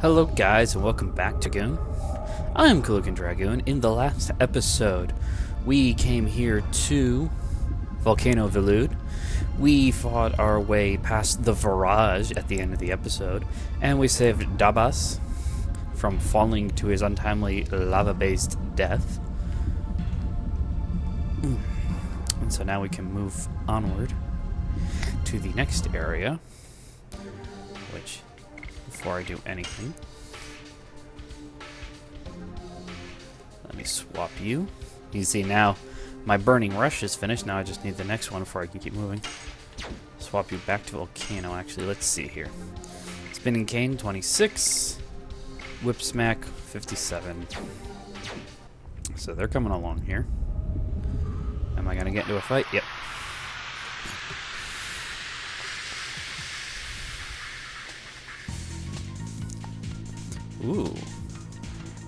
Hello guys and welcome back to Dragoon. I'm Legend of Dragoon. In the last episode, we came here to Volcano Velude. We fought our way past the Virage at the end of the episode, and we saved Dabas from falling to his untimely lava-based death. And so now we can move onward to the next area, which, before I do anything, let me swap you. You see now my Burning Rush is finished. Now I just need the next one before I can keep moving. Swap you back to Volcano, actually. Let's see here. Spinning Cane, 26. Whip Smack, 57. So they're coming along here. Am I going to get into a fight? Yep. Ooh.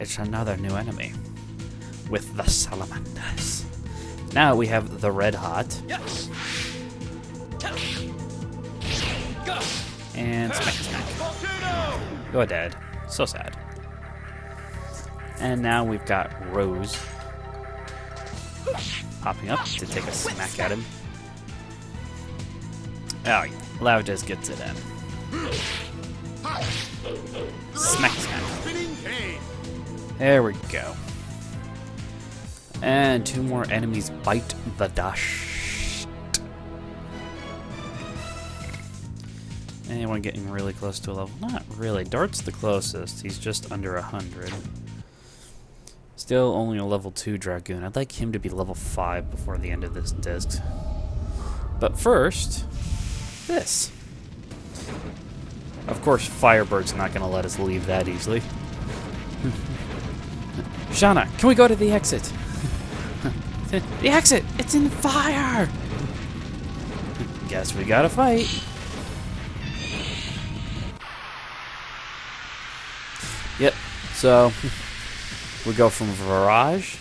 It's another new enemy. With the salamanders. Now we have the Red Hot. Yes. And smack. You're dead. So sad. And now we've got Rose popping up to take a smack at him. Oh, yeah. Lava just gets it in. Smack. There we go. And two more enemies bite the dust. Anyone getting really close to a level? Not really. Dart's the closest. He's just under 100. Still only a level 2 Dragoon. I'd like him to be level 5 before the end of this disc. But first, this. Of course, Firebird's not going to let us leave that easily. Shauna, can we go to the exit? The exit! It's in fire! Guess we gotta fight. Yep, so we go from Virage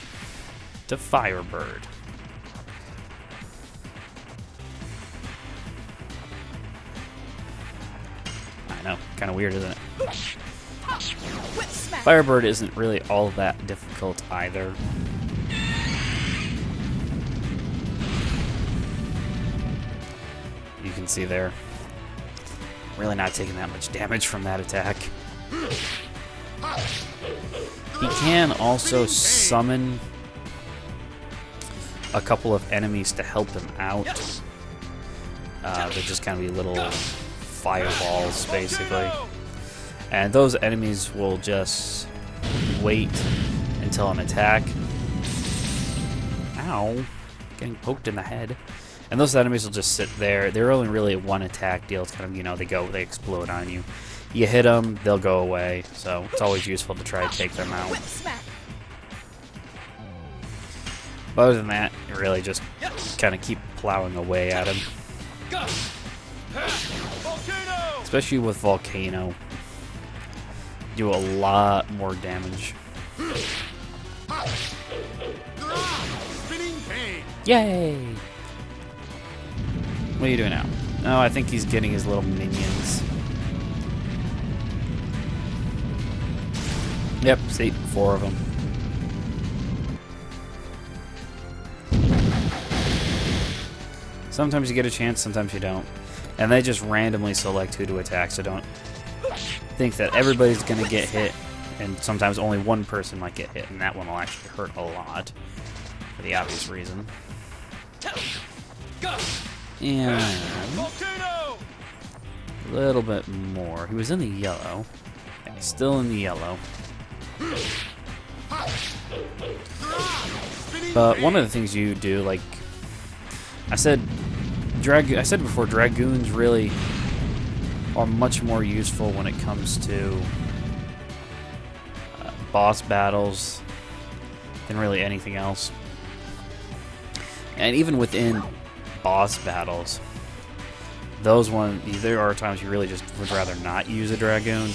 to Firebird. I know, kind of weird, isn't it? Firebird isn't really all that difficult either. You can see there, really not taking that much damage from that attack. He can also summon a couple of enemies to help him out. They're just kind of be little fireballs, basically. And those enemies will just wait until an attack. Ow. Getting poked in the head. And those enemies will just sit there. They're only really a one attack deal. It's kind of, they explode on you. You hit them, they'll go away. So it's always useful to try to take them out. But other than that, you really just kind of keep plowing away at him. Especially with Volcano. Do a lot more damage. Yay! What are you doing now? Oh, I think he's getting his little minions. Yep, see, 4 of them. Sometimes you get a chance, sometimes you don't. And they just randomly select who to attack, so don't think that everybody's going to get hit. And sometimes only one person might get hit, and that one will actually hurt a lot. For the obvious reason. And a little bit more. He was in the yellow. Okay, still in the yellow. But one of the things you do, like I said before, Dragoons really are much more useful when it comes to boss battles than really anything else. And even within boss battles, there are times you really just would rather not use a Dragoon.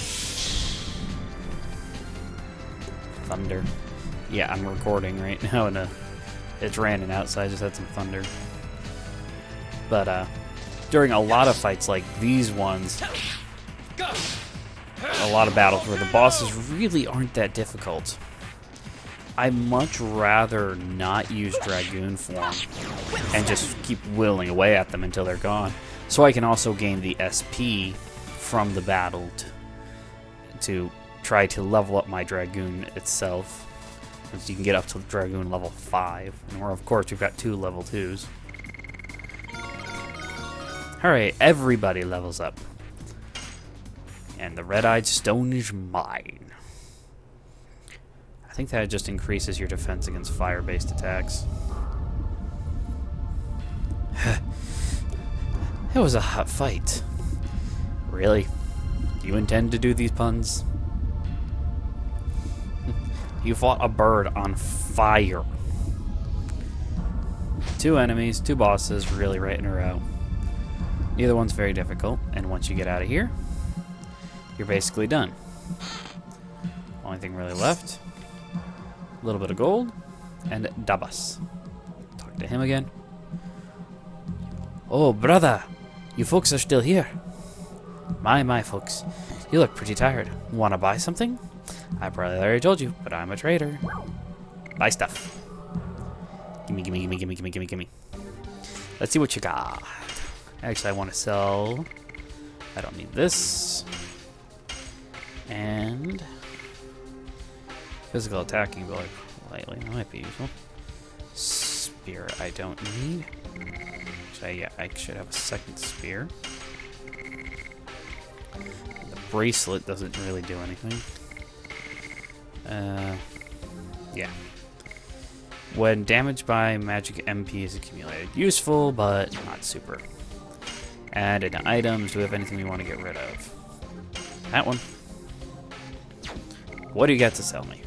Thunder. Yeah, I'm recording right now, and it's raining outside. I just had some thunder. But during a lot of fights like these ones, a lot of battles where the bosses really aren't that difficult. I'd much rather not use Dragoon form and just keep whittling away at them until they're gone. So I can also gain the SP from the battle to try to level up my Dragoon itself. So you can get up to Dragoon level 5. And of course, we've got 2 level 2s. Alright, everybody levels up. And the red-eyed stone is mine. I think that just increases your defense against fire-based attacks. It was a hot fight. Really? Do you intend to do these puns? You fought a bird on fire. 2 enemies, 2 bosses, really right in a row. Neither one's very difficult, and once you get out of here, you're basically done. Only thing really left, a little bit of gold, and Dabas. Talk to him again. Oh, brother, you folks are still here. My folks, you look pretty tired. Wanna buy something? I probably already told you, but I'm a trader. Buy stuff. Gimme, gimme, gimme, gimme, gimme, gimme, gimme. Let's see what you got. Actually, I want to sell. I don't need this. And physical attacking ability lightly. That might be useful. Spear I don't need. Actually, yeah, I should have a second spear. The bracelet doesn't really do anything. Yeah. When damaged by magic MP is accumulated. Useful, but not super. Add in items. Do we have anything we want to get rid of? That one. What do you got to sell me?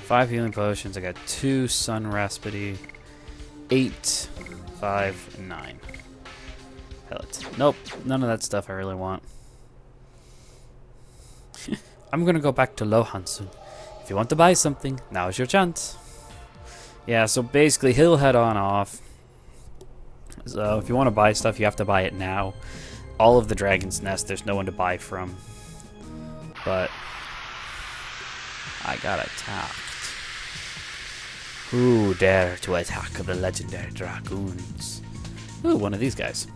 5 healing potions. I got 2 sun raspity. 8, 5, and 9. Pellets. Nope. None of that stuff I really want. I'm gonna go back to Lohan soon. If you want to buy something, now's your chance. Yeah, so basically he'll head on off. So if you want to buy stuff, you have to buy it now. All of the Dragon's Nest, there's no one to buy from. But I got attacked. Who dare to attack the legendary dragoons? Ooh, one of these guys.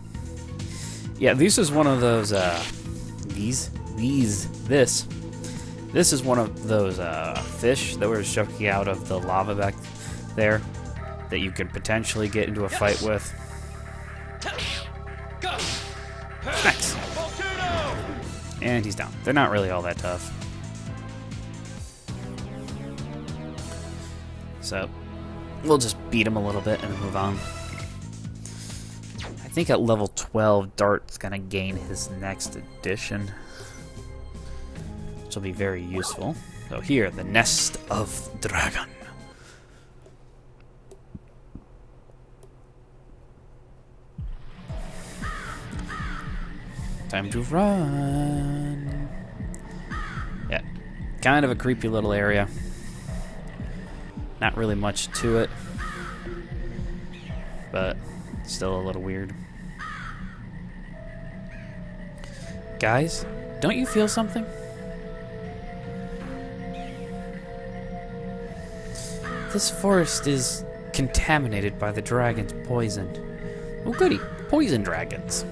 Yeah, this is one of those, This is one of those fish that were shoving out of the lava back there that you could potentially get into a fight with. Nice. And he's down. They're not really all that tough. So we'll just beat him a little bit and move on. I think at level 12, Dart's gonna gain his next edition, which will be very useful. So here, the Nest of Dragon. Time to run. Yeah, kind of a creepy little area. Not really much to it, but still a little weird. Guys, don't you feel something? This forest is contaminated by the dragon's poison. Oh goody, poison dragons.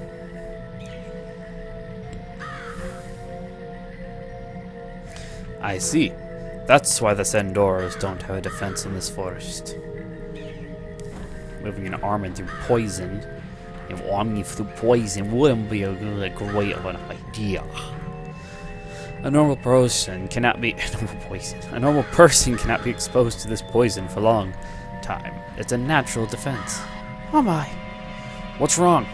I see. That's why the Sendoros don't have a defense in this forest. Moving an army through poison, through poison wouldn't be a great of an idea. A normal person cannot be A normal person cannot be exposed to this poison for a long time. It's a natural defense. Oh my! What's wrong?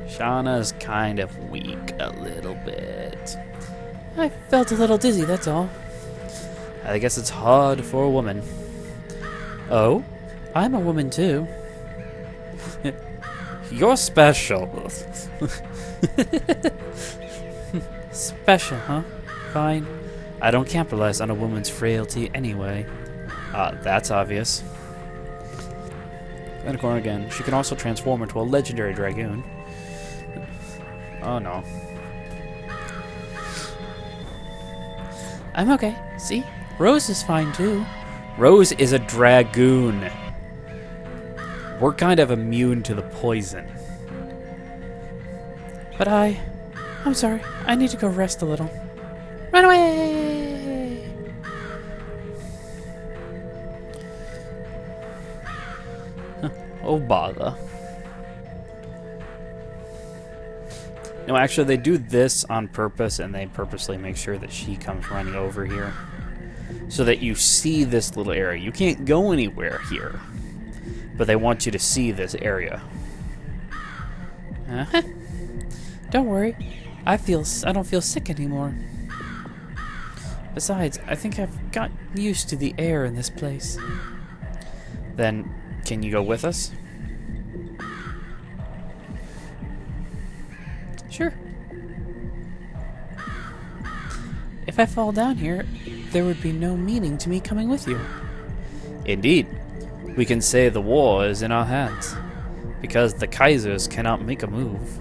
Shauna's kind of weak a little bit. I felt a little dizzy, that's all. I guess it's hard for a woman. Oh? I'm a woman too. You're special. Special, huh? Fine. I don't capitalize on a woman's frailty anyway. That's obvious. Unicorn again. She can also transform into a legendary dragoon. Oh no. I'm okay. See? Rose is fine too. Rose is a dragoon. We're kind of immune to the poison. But I'm sorry. I need to go rest a little. Run away! Oh, bother. No, actually, they do this on purpose, and they purposely make sure that she comes running over here. So that you see this little area. You can't go anywhere here. But they want you to see this area. Uh-huh. Don't worry. I don't feel sick anymore. Besides, I think I've got used to the air in this place. Then, can you go with us? Sure. If I fall down here, there would be no meaning to me coming with you. Indeed. We can say the war is in our hands, because the Kaisers cannot make a move.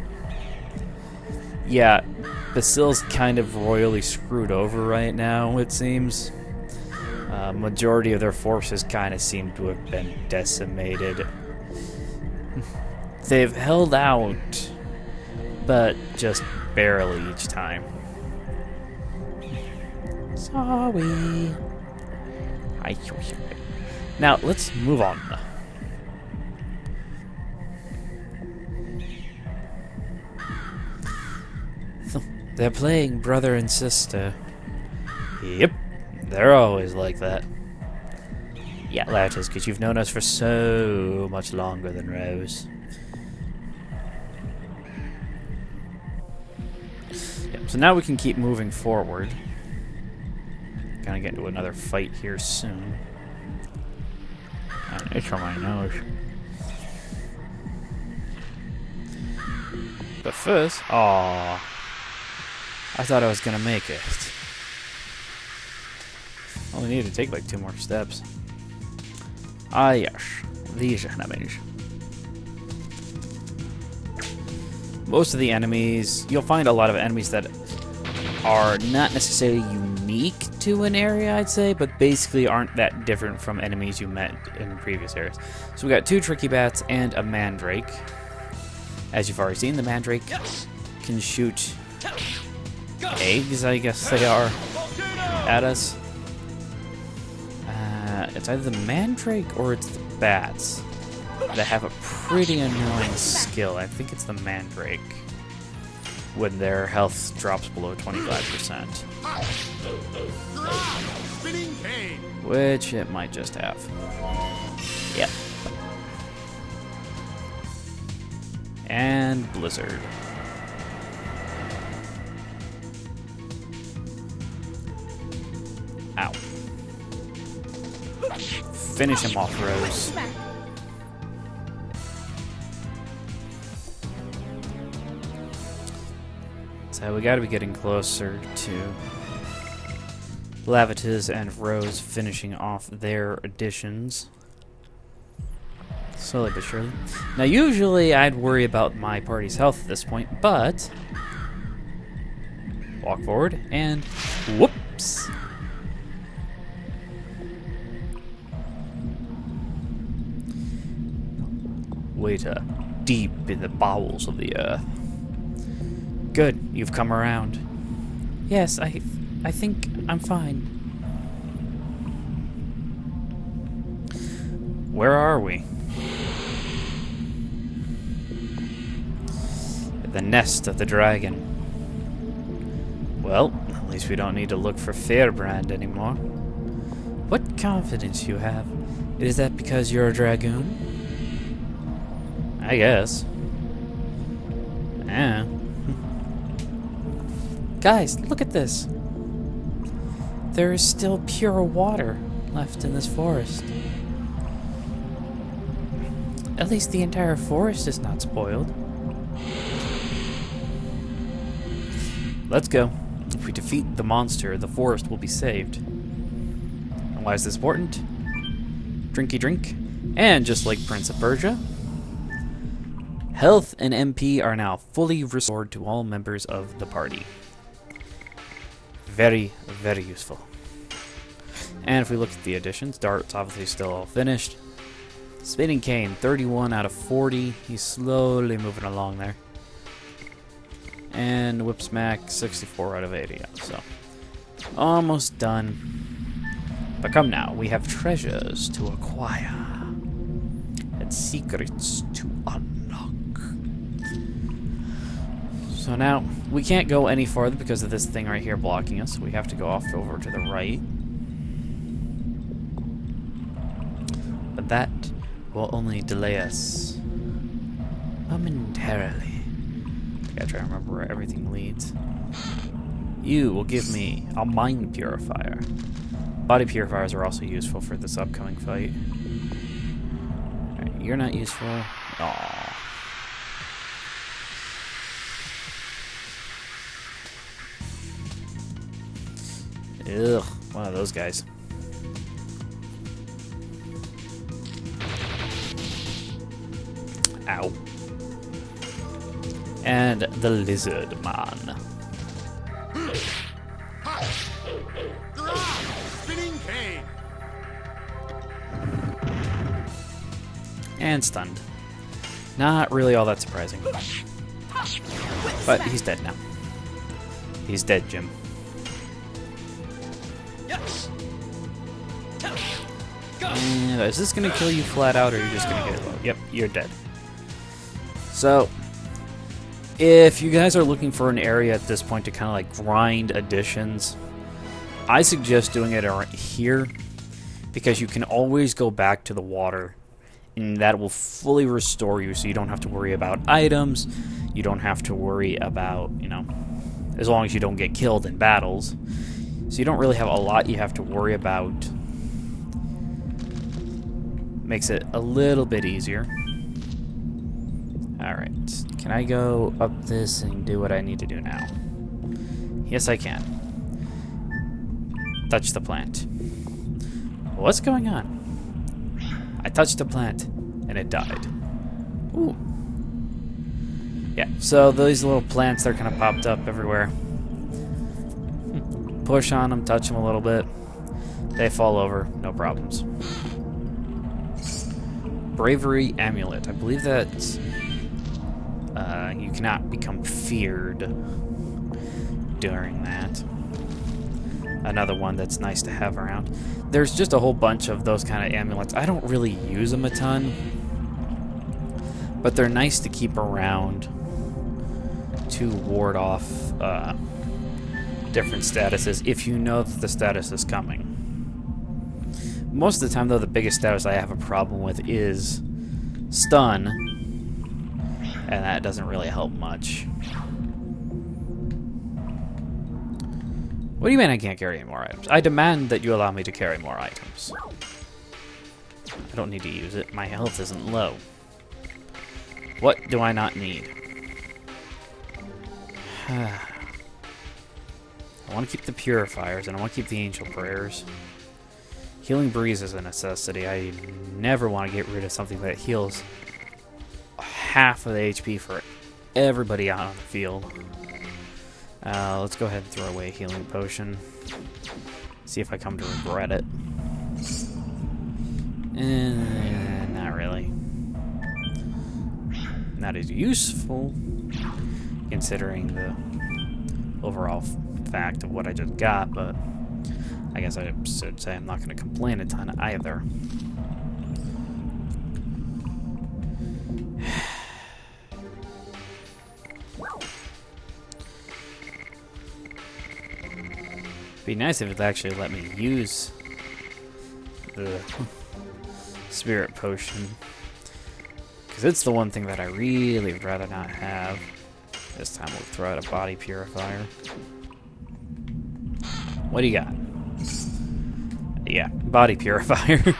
Yeah, Basil's kind of royally screwed over right now, it seems. Majority of their forces kind of seem to have been decimated. They've held out, but just barely each time. Sorry. Now, let's move on. They're playing brother and sister. Yep, they're always like that. Yeah, that is because you've known us for so much longer than Rose. Yep, so now we can keep moving forward. Gonna get into another fight here soon. An itch on my nose. But first, aww. I thought I was gonna make it. Only need to take like 2 more steps. Ah yes, these enemies. Most of the enemies, you'll find a lot of enemies that are not necessarily unique to an area, I'd say, but basically aren't that different from enemies you met in previous areas. So we got 2 tricky bats and a mandrake. As you've already seen, the mandrake can shoot eggs, I guess they are, at us. It's either the mandrake or it's the bats that have a pretty annoying skill. I think it's the mandrake when their health drops below 25%. Which it might just have. Yep. And blizzard. Ow. Finish him off, Rose. So we gotta be getting closer to Lavitas and Rose finishing off their additions. Slowly but surely. Now usually I'd worry about my party's health at this point, but walk forward and whoops. Waiter, deep in the bowels of the earth. Good, you've come around. Yes, I think I'm fine. Where are we? The nest of the dragon. Well, at least we don't need to look for Fairbrand anymore. What confidence you have. Is that because you're a dragoon? I guess. Yeah. Guys, look at this. There is still pure water left in this forest. At least the entire forest is not spoiled. Let's go. If we defeat the monster, the forest will be saved. And why is this important? Drinky drink. And just like Prince of Persia, health and MP are now fully restored to all members of the party. Very, very useful. And if we look at the additions, Dart's obviously still all finished. Spinning Cane, 31 out of 40. He's slowly moving along there. And Whip Smack, 64 out of 80. So, almost done. But come now, we have treasures to acquire. And secrets to unlock. So now, we can't go any farther because of this thing right here blocking us. We have to go off over to the right. But that will only delay us momentarily. Gotta try to remember where everything leads. You will give me a mind purifier. Body purifiers are also useful for this upcoming fight. Alright, you're not useful. Aww. Ugh, one of those guys. Ow. And the lizard man. Spinning cane. And stunned. Not really all that surprising. But he's dead now. He's dead, Jim. Is this going to kill you flat out, or are you just going to get it low? Yep, you're dead. So, if you guys are looking for an area at this point to kind of like grind additions, I suggest doing it around here, because you can always go back to the water, and that will fully restore you, so you don't have to worry about items, you don't have to worry about, you know, as long as you don't get killed in battles. So you don't really have a lot you have to worry about. Makes it a little bit easier. Alright, can I go up this and do what I need to do now? Yes, I can. Touch the plant. What's going on? I touched the plant, and it died. Ooh. Yeah, so these little plants, they're kind of popped up everywhere. Push on them, touch them a little bit. They fall over, no problems. Bravery Amulet. I believe that you cannot become feared during that. Another one that's nice to have around. There's just a whole bunch of those kind of amulets. I don't really use them a ton, but they're nice to keep around to ward off different statuses if you know that the status is coming. Most of the time, though, the biggest status I have a problem with is stun, and that doesn't really help much. What do you mean I can't carry any more items? I demand that you allow me to carry more items. I don't need to use it. My health isn't low. What do I not need? I want to keep the purifiers, and I want to keep the angel prayers. Healing Breeze is a necessity. I never want to get rid of something that heals half of the HP for everybody out on the field. Let's go ahead and throw away Healing Potion. See if I come to regret it. Not really. Not as useful, considering the overall fact of what I just got, but I guess I should say I'm not going to complain a ton either. Be nice if it actually let me use the Spirit Potion, because it's the one thing that I really would rather not have. This time we'll throw out a Body Purifier. What do you got? Yeah, Body Purifier.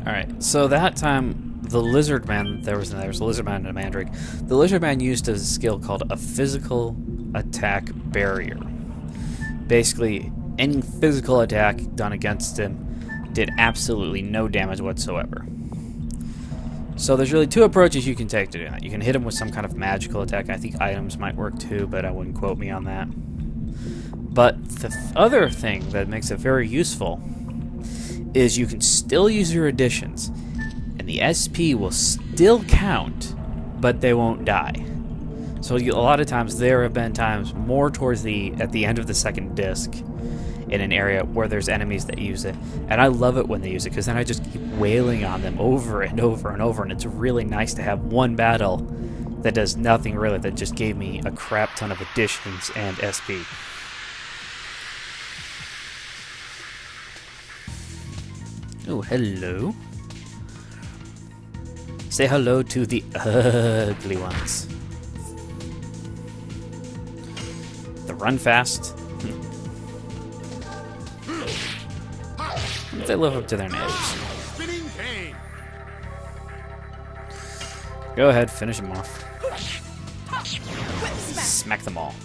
Alright, so that time, the Lizard Man, there was a Lizard Man and a Mandrake. The Lizard Man used a skill called a Physical Attack Barrier. Basically, any physical attack done against him did absolutely no damage whatsoever. So there's really two approaches you can take to do that. You can hit him with some kind of magical attack. I think items might work too, but I wouldn't quote me on that. But the other thing that makes it very useful is you can still use your additions, and the SP will still count, but they won't die. So a lot of times there have been times more towards at the end of the second disc in an area where there's enemies that use it, and I love it when they use it because then I just keep wailing on them over and over and over, and it's really nice to have one battle that does nothing really, that just gave me a crap ton of additions and SP. Oh, hello. Say hello to the ugly ones. The run fast. They live up to their names. Go ahead, finish them off. Smack them all.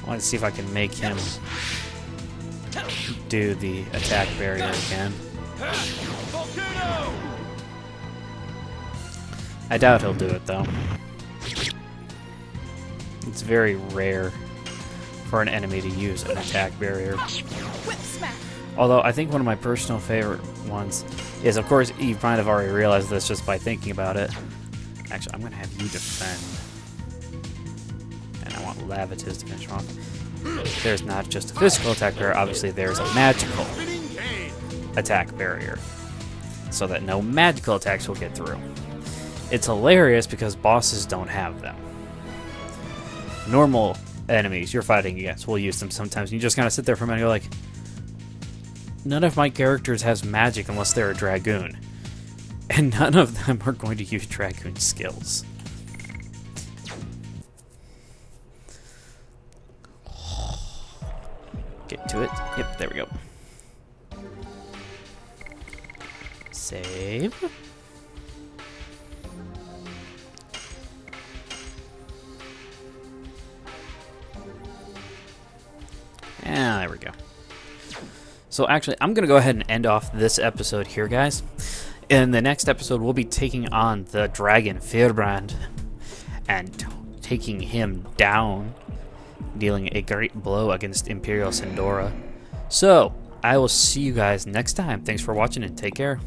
I want to see if I can make him do the attack barrier again. I doubt he'll do it though. It's very rare for an enemy to use an attack barrier. Although I think one of my personal favorite ones is, of course, you might have already realized this just by thinking about it. Actually, I'm going to have you defend. And I want Lavitus to finish off. There's not just a physical attack barrier, obviously there's a magical attack barrier, so that no magical attacks will get through. It's hilarious because bosses don't have them. Normal enemies you're fighting against will use them sometimes, and you just kind of sit there for a minute and go like, none of my characters has magic unless they're a Dragoon. And none of them are going to use Dragoon skills. Get to it. Yep, there we go. Save. Ah, there we go. So actually, I'm going to go ahead and end off this episode here, guys. In the next episode, we'll be taking on the dragon Fierbrand and taking him down, dealing a great blow against Imperial Sindora. So, I will see you guys next time. Thanks for watching and take care.